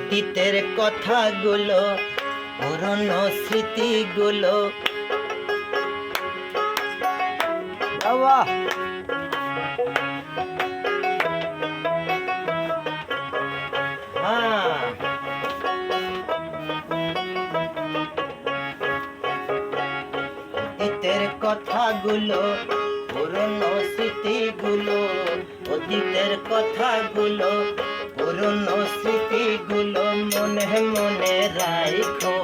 অতীতের কথাগুলো, পুরনো স্মৃতিগুলো। বাবা অতীতের কথাগুলো, পুরনো স্মৃতিগুলো, অতীতের কথাগুলো, পুরনো স্মৃতিগুলো মনে মনে রাখো।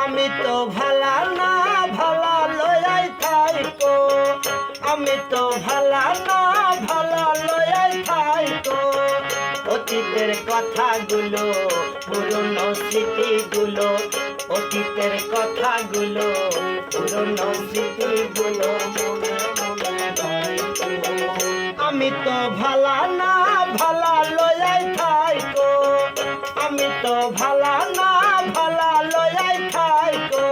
আমি তো ভালা না ভালা লয়াই থাইকো, আমি তো ভালা না ভালা লয়াই থাইকো। অতীতের কথাগুলো, পুরনো স্মৃতিগুলো, অতীতের কথাগুলো, পুরনো স্মৃতিগুলো মনে মনে রাখো। আমি তো ভালা না ভালা লয়াই থাইকো, আমি তো ভালা না ভালা লয়াই থাইকো।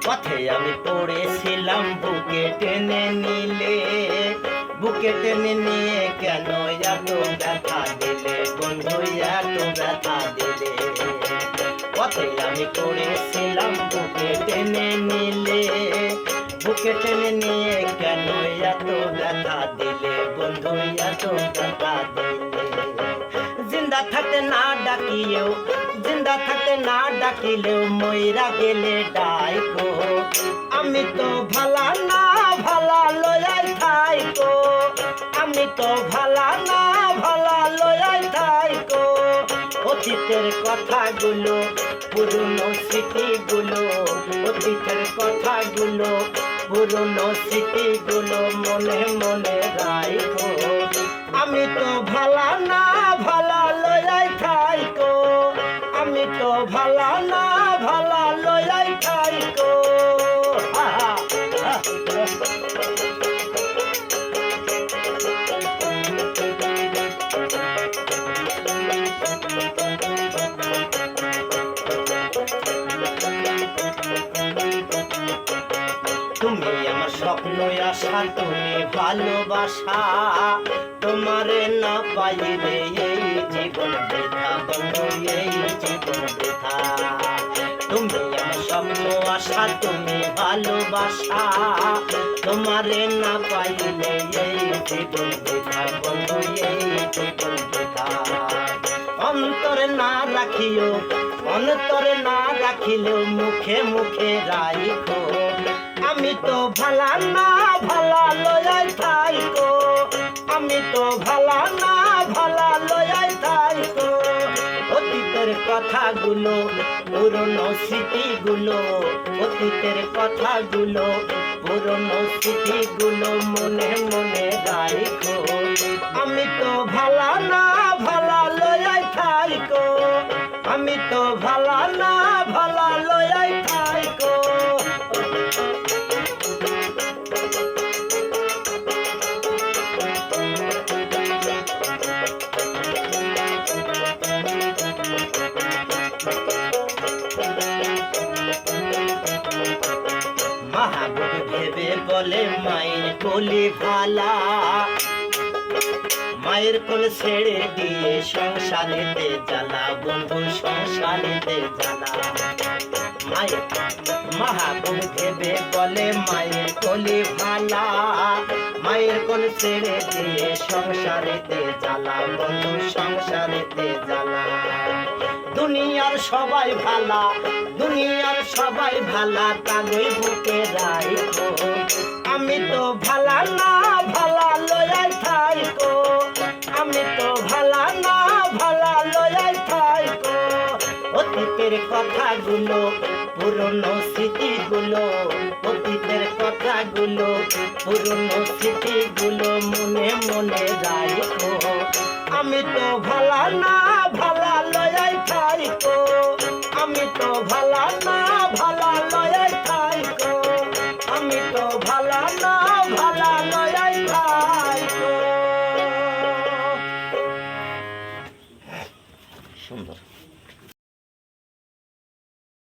পথে আমি পড়েছিলাম বুকে টেনে নিলে, বুকে টেনে নিয়ে কেন এত ব্যথা দিলে বন্ধু, এত ব্যথা দিলে। পথে আমি পড়েছিলাম বুকে টেনে নিলে, বুকে টেনে নিয়ে কেন এত ব্যথা দিলে বন্ধু, এত ব্যথা দিলে। জিন্দা থাকতে না ডাকিলেও, জিন্দা থাকতে না ডাকিলেও মইরা গেলে ডাইকো। আমি তো ভালা না ভালা লয়াই থাইকো, আমি তো ভালা না ভালা লয়াই থাইকো। অতীতের কথাগুলো, পুরনো স্মৃতিগুলো, অতীতের কথাগুলো, পুরনো স্মৃতিগুলো মনে মনে রাখো। আমি তো ভালা না ভালা লয়াই থাইকো, আমি তো ভালা না ভালা লয়াই থাইকো। তুমি আমার স্বপ্ন আশা, তুমি ভালোবাসা, তোমারে না পাইলে এই জীবন বৃথা বন্ধু, এই জীবন বৃথা। তুমি আমার স্বপ্ন আশা, তুমি ভালোবাসা, তোমারে না পাইলে এই জীবন বৃথা বন্ধু, এই জীবন বৃথা। অন্তরে না রাখিও, অন্তরে না রাখিলেও মুখে মুখে রাখো। আমি তো ভালা না ভালা লয়াই থাইকো, আমি তো ভালা না ভালা লয়াই থাইকো। অতীতের কথাগুলো, পুরনো স্মৃতিগুলো, অতীতের কথাগুলো, পুরনো স্মৃতিগুলো মনে মনে রাখো। আমি তো ভালা না ভালা লয়াই থাইকো, আমি তো ভালা না ভালা লয়াই থাইকো। মাহবুব ভেবে বলে মায়ের কোলে ভালা, মায়ের কোল ছেড়ে দিয়ে সংসারেতে জ্বালা বন্ধু, সংসারেতে জ্বালা। মায়ের মাহবুব ভেবে বলে মায়ের কোলে ভালা, মায়ের কোল ছেড়ে দিয়ে সংসারেতে জ্বালা বন্ধু, সংসারেতে জ্বালা। দুনিয়ার সবাই ভালা, দুনিয়ার সবাই ভালা, তাগই বুকে রাখো। আমি তো ভালা না ভালা লয়াই থাইকো, আমি তো ভালা না ভালা লয়াই থাইকো। অতীতের কথাগুলো, পুরনো স্মৃতিগুলো, অতীতের কথাগুলো, পুরনো স্মৃতিগুলো মনে মনে রাখো। আমি তো ভালা না ভালা লয়াই থাইকো, আমি তো ভালা না